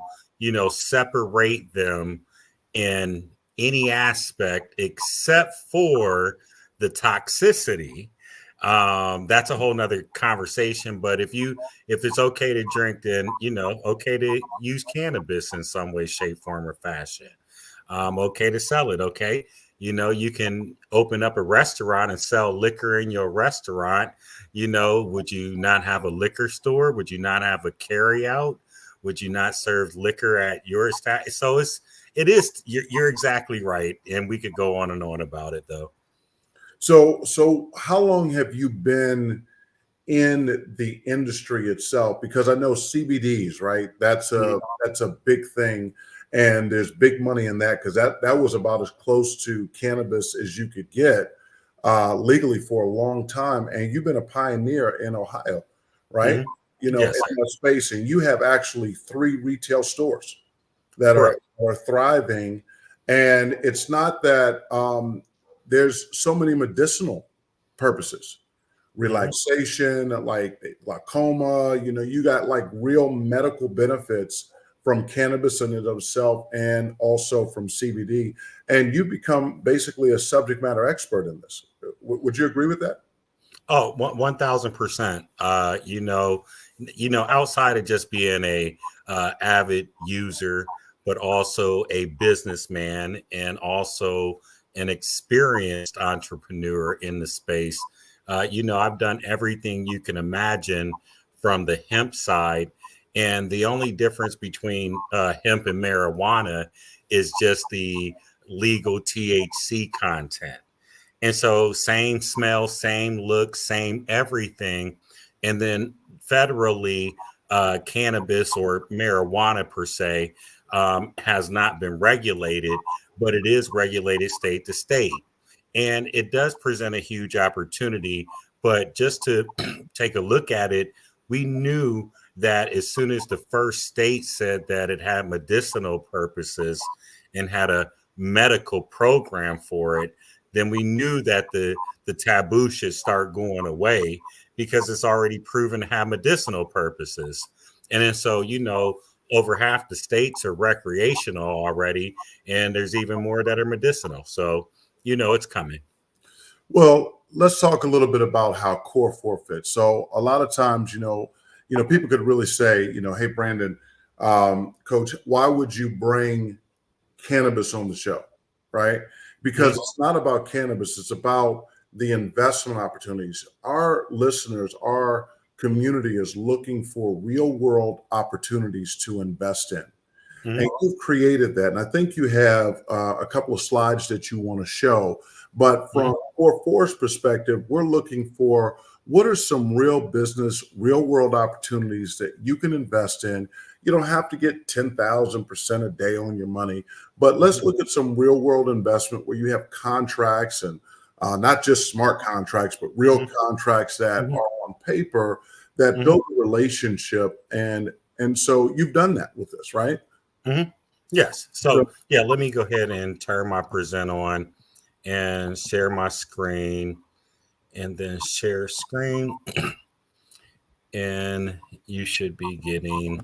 separate them in any aspect except for the toxicity, that's a whole nother conversation. But if it's okay to drink, then okay to use cannabis in some way, shape, form, or fashion. Okay to sell it. Okay, you can open up a restaurant and sell liquor in your restaurant. Would you not have a liquor store? Would you not have a carry out? Would you not serve liquor at your establishment? So you're exactly right. And we could go on and on about it though. So how long have you been in the industry itself? Because I know CBDs, right? That's a big thing. And there's big money in that, because that was about as close to cannabis as you could get legally for a long time. And you've been a pioneer in Ohio, right? Yes. In that space. And you have actually 3 retail stores that are thriving. And it's not that there's so many medicinal purposes, relaxation, like glaucoma, you got like real medical benefits from cannabis in and of itself, and also from CBD. And you become basically a subject matter expert in this. Would you agree with that? Oh, 1000%. Outside of just being a avid user, but also a businessman and also an experienced entrepreneur in the space. I've done everything you can imagine from the hemp side. And the only difference between hemp and marijuana is just the legal THC content. And so same smell, same look, same everything. And then federally, cannabis or marijuana per se has not been regulated, but it is regulated state to state. And it does present a huge opportunity. But just to take a look at it, we knew that as soon as the first state said that it had medicinal purposes and had a medical program for it, then we knew that the taboo should start going away because it's already proven to have medicinal purposes. And then so, over half the states are recreational already, and there's even more that are medicinal. So, it's coming. Well, let's talk a little bit about how Core 4 fits. So a lot of times, people could really say, hey, Brandon, Coach, why would you bring cannabis on the show, right? Because it's not about cannabis. It's about the investment opportunities. Our listeners, our community is looking for real world opportunities to invest in. And you've created that. And I think you have a couple of slides that you want to show. But from Core 4's perspective, we're looking for what are some real business, real world opportunities that you can invest in. You don't have to get 10,000% a day on your money, but let's look at some real world investment where you have contracts and not just smart contracts, but real contracts that are on paper that build a relationship. And so you've done that with this, right? Yes. So yeah, let me go ahead and turn my present on and share my screen and then share screen. And you should be getting,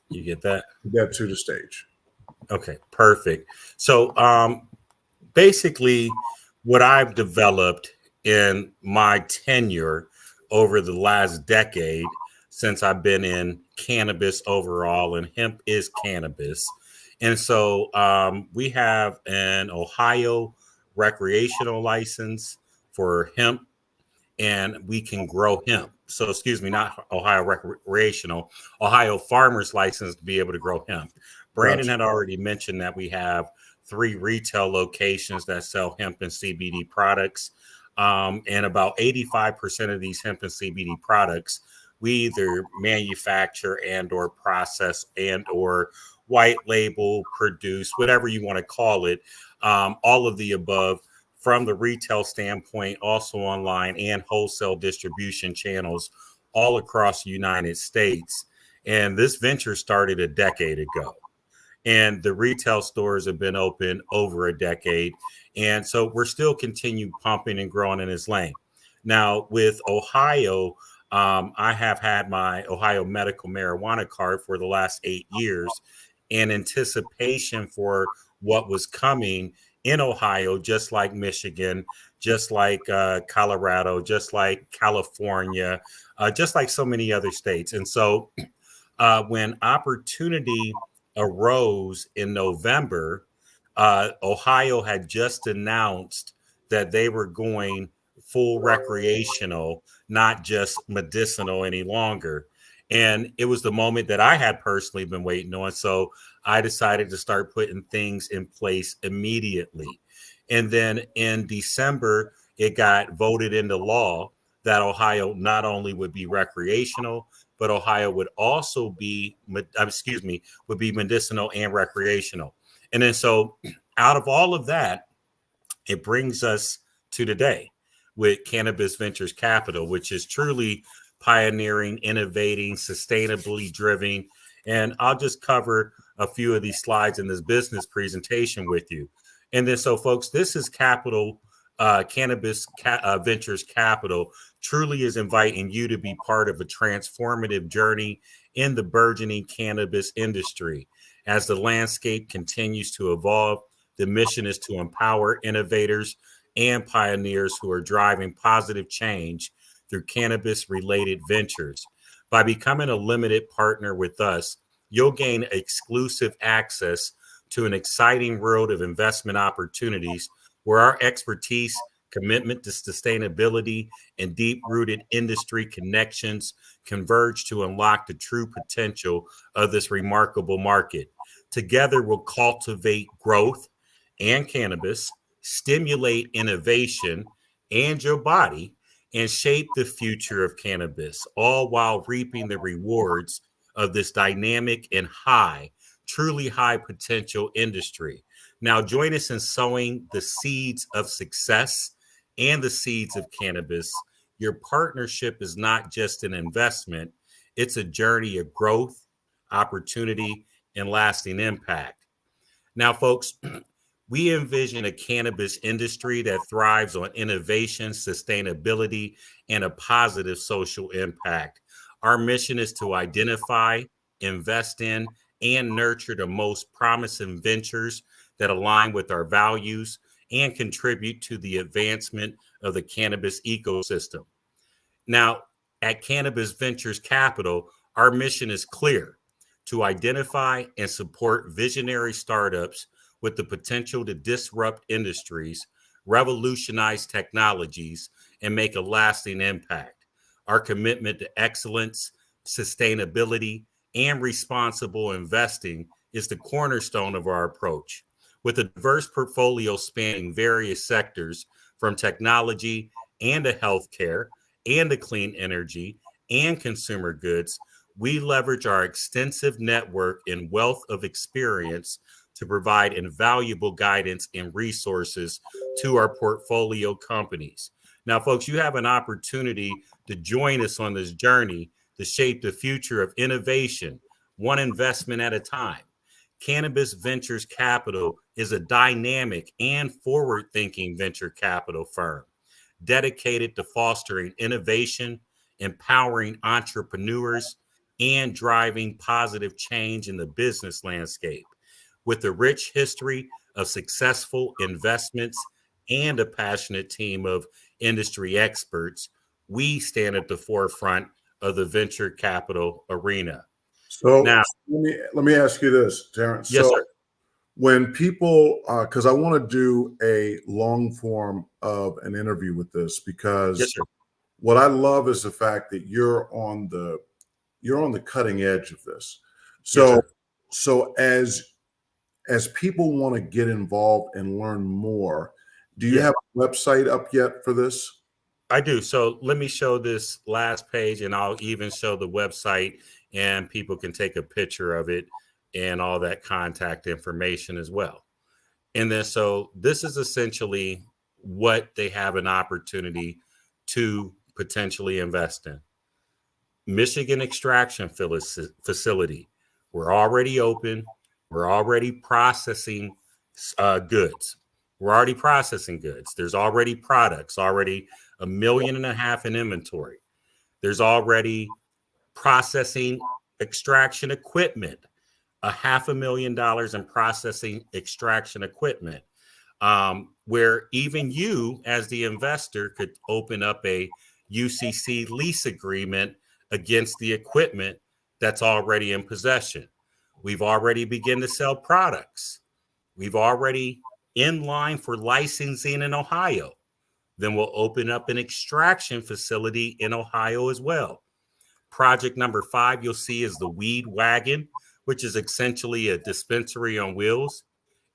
you get that? Get to the stage. Okay, perfect. So basically what I've developed in my tenure over the last decade since I've been in cannabis overall, and hemp is cannabis. And so we have an Ohio recreational license for hemp, and we can grow hemp. So, excuse me, not Ohio recreational, Ohio farmer's license to be able to grow hemp. Brandon had already mentioned that we have 3 retail locations that sell hemp and CBD products. And about 85% of these hemp and CBD products, we either manufacture and or process and or white label, produce, whatever you want to call it, all of the above from the retail standpoint, also online and wholesale distribution channels all across the United States. And this venture started a decade ago. And the retail stores have been open over a decade. And so we're still continue pumping and growing in this lane. Now with Ohio, I have had my Ohio medical marijuana card for the last 8 years in anticipation for what was coming in Ohio, just like Michigan, just like Colorado, just like California, just like so many other states. And so when opportunity arose in November, Ohio had just announced that they were going full recreational, not just medicinal any longer. And it was the moment that I had personally been waiting on. So I decided to start putting things in place immediately. And then in December, it got voted into law that Ohio not only would be recreational, but Ohio would also be, would be medicinal and recreational. And then so out of all of that, it brings us to today with Cannabis Ventures Capital, which is truly pioneering, innovating, sustainably driven. And I'll just cover a few of these slides in this business presentation with you. And then so folks, this is Cannabis Ventures Capital truly is inviting you to be part of a transformative journey in the burgeoning cannabis industry. As the landscape continues to evolve, the mission is to empower innovators and pioneers who are driving positive change through cannabis-related ventures. By becoming a limited partner with us, you'll gain exclusive access to an exciting world of investment opportunities where our expertise commitment to sustainability, and deep-rooted industry connections converge to unlock the true potential of this remarkable market. Together, we'll cultivate growth and cannabis, stimulate innovation and your body, and shape the future of cannabis, all while reaping the rewards of this dynamic and truly high potential industry. Now, join us in sowing the seeds of success and the seeds of cannabis. Your partnership is not just an investment, it's a journey of growth, opportunity, and lasting impact. Now, folks, we envision a cannabis industry that thrives on innovation, sustainability, and a positive social impact. Our mission is to identify, invest in, and nurture the most promising ventures that align with our values and contribute to the advancement of the cannabis ecosystem. Now, at Cannabis Ventures Capital, our mission is clear: to identify and support visionary startups with the potential to disrupt industries, revolutionize technologies, and make a lasting impact. Our commitment to excellence, sustainability, and responsible investing is the cornerstone of our approach. With a diverse portfolio spanning various sectors, from technology and to healthcare and to clean energy and consumer goods, we leverage our extensive network and wealth of experience to provide invaluable guidance and resources to our portfolio companies. Now, folks, you have an opportunity to join us on this journey to shape the future of innovation, one investment at a time. Cannabis Ventures Capital is a dynamic and forward-thinking venture capital firm dedicated to fostering innovation, empowering entrepreneurs, and driving positive change in the business landscape. With a rich history of successful investments and a passionate team of industry experts, we stand at the forefront of the venture capital arena. So now, let me ask you this, Terrence. Yes, so sir. When people, because I want to do a long form of an interview with this, because Yes, sir. what I love is the fact that you're on the cutting edge of this. So, Yes, so as people want to get involved and learn more, do you Yeah. have a website up yet for this? I do. So let me show this last page, and I'll even show the website, and people can take a picture of it and all that contact information as well. And then, so this is essentially what they have an opportunity to potentially invest in. Michigan extraction facility. We're already open. We're already processing goods. We're already processing goods. There's already products, already 1.5 million in inventory. There's already processing extraction equipment, $500,000 in processing extraction equipment, where even you as the investor could open up a UCC lease agreement against the equipment that's already in possession. We've already begun to sell products. We've already in line for licensing in Ohio. Then we'll open up an extraction facility in Ohio as well. Project number 5 you'll see is the Weed Wagon, which is essentially a dispensary on wheels.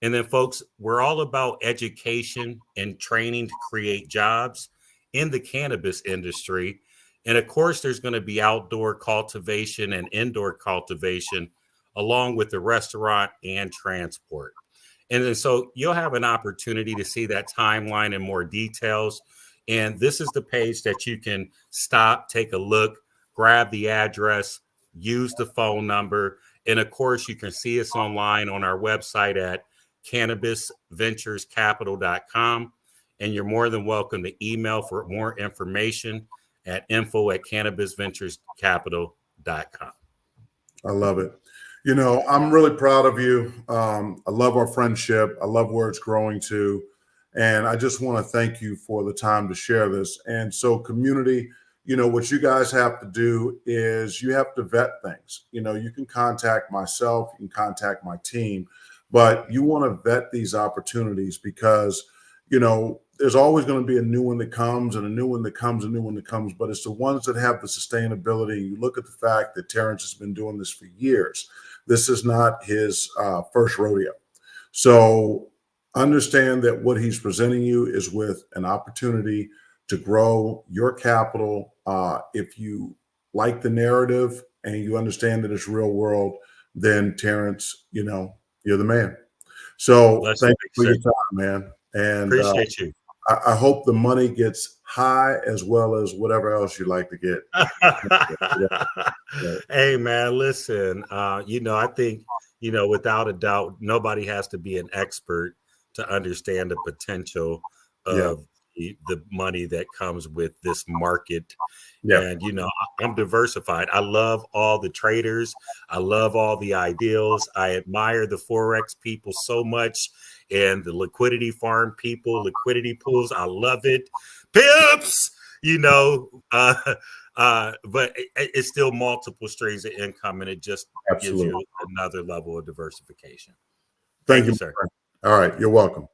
And then, folks, we're all about education and training to create jobs in the cannabis industry. And of course, there's going to be outdoor cultivation and indoor cultivation, along with the restaurant and transport. And then, so you'll have an opportunity to see that timeline in more details. And this is the page that you can stop, take a look, grab the address, use the phone number. And of course, you can see us online on our website at cannabisventurescapital.com. And you're more than welcome to email for more information at info@cannabisventurescapital.com. I love it. You know, I'm really proud of you. I love our friendship. I love where it's growing to. And I just want to thank you for the time to share this. And so, community, you know, what you guys have to do is you have to vet things. You know, you can contact myself, you can contact my team, but you want to vet these opportunities because, you know, there's always going to be a new one that comes and a new one that comes, a new one that comes, but it's the ones that have the sustainability. You look at the fact that Terrence has been doing this for years. This is not his first rodeo. So understand that what he's presenting you is with an opportunity to grow your capital. If you like the narrative and you understand that it's real world, then Terrence, you're the man. So thank you for your time, man. And appreciate you. I hope the money gets high as well as whatever else you like to get. Hey, man, listen, I think, without a doubt, nobody has to be an expert to understand the potential of the money that comes with this market. Yeah. And, I'm diversified. I love all the traders. I love all the ideals. I admire the Forex people so much, and the liquidity farm people, liquidity pools. I love it. Pips, but it's still multiple streams of income, and it just gives you another level of diversification. Thank you, sir. All right. You're welcome.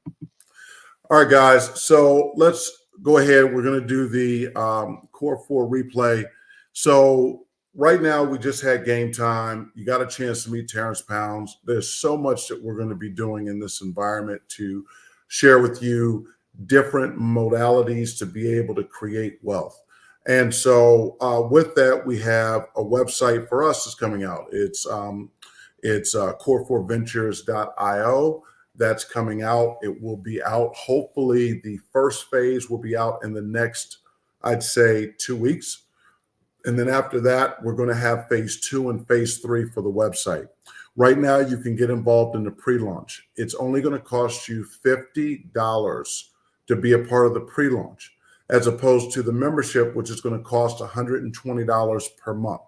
All right, guys. So let's go ahead. We're going to do the Core 4 replay. So right now we just had game time. You got a chance to meet Terrence Pounds. There's so much that we're going to be doing in this environment to share with you different modalities to be able to create wealth. And so with that, we have a website for us that's coming out. It's core4ventures.io. That's coming out. It will be out. Hopefully the first phase will be out in the next, I'd say, 2 weeks. And then after that, we're going to have phase 2 and phase 3 for the website. Right now, you can get involved in the pre-launch. It's only going to cost you $50 to be a part of the pre-launch, as opposed to the membership, which is going to cost $120 per month.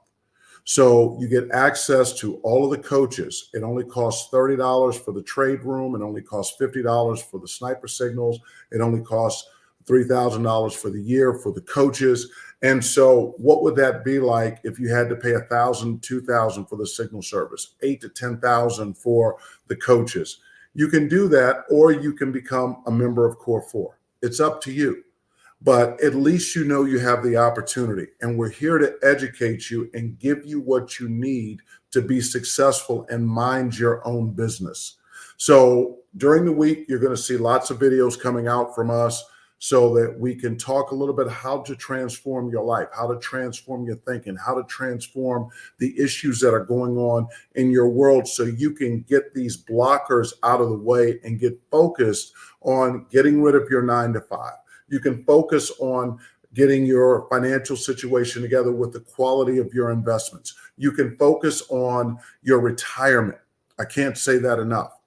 So you get access to all of the coaches. It only costs $30 for the trade room. It only costs $50 for the sniper signals. It only costs $3,000 for the year for the coaches. And so what would that be like if you had to pay $1,000, $2,000 for the signal service, $8,000 to $10,000 for the coaches? You can do that, or you can become a member of Core 4. It's up to you. But at least you know you have the opportunity, and we're here to educate you and give you what you need to be successful and mind your own business. So during the week, you're going to see lots of videos coming out from us so that we can talk a little bit how to transform your life, how to transform your thinking, how to transform the issues that are going on in your world so you can get these blockers out of the way and get focused on getting rid of your 9-to-5. You can focus on getting your financial situation together with the quality of your investments. You can focus on your retirement. I can't say that enough.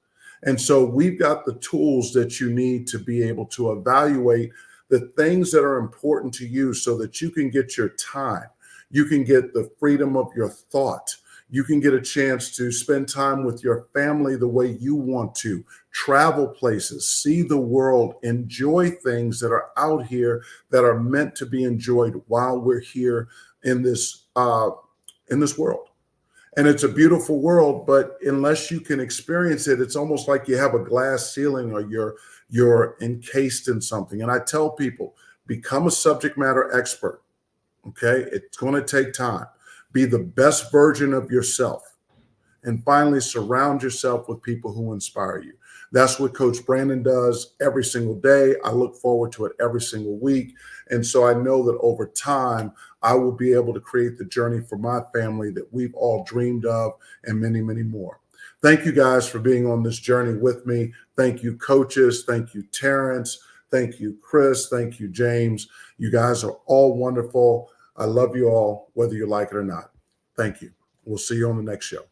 And so we've got the tools that you need to be able to evaluate the things that are important to you so that you can get your time. You can get the freedom of your thought. You can get a chance to spend time with your family the way you want to, travel places, see the world, enjoy things that are out here that are meant to be enjoyed while we're here in this world. And it's a beautiful world, but unless you can experience it, it's almost like you have a glass ceiling or you're encased in something. And I tell people, become a subject matter expert. Okay, it's going to take time. Be the best version of yourself. And finally, surround yourself with people who inspire you. That's what Coach Brandon does every single day. I look forward to it every single week. And so I know that over time, I will be able to create the journey for my family that we've all dreamed of and many, many more. Thank you guys for being on this journey with me. Thank you, coaches. Thank you, Terrence. Thank you, Chris. Thank you, James. You guys are all wonderful. I love you all, whether you like it or not. Thank you. We'll see you on the next show.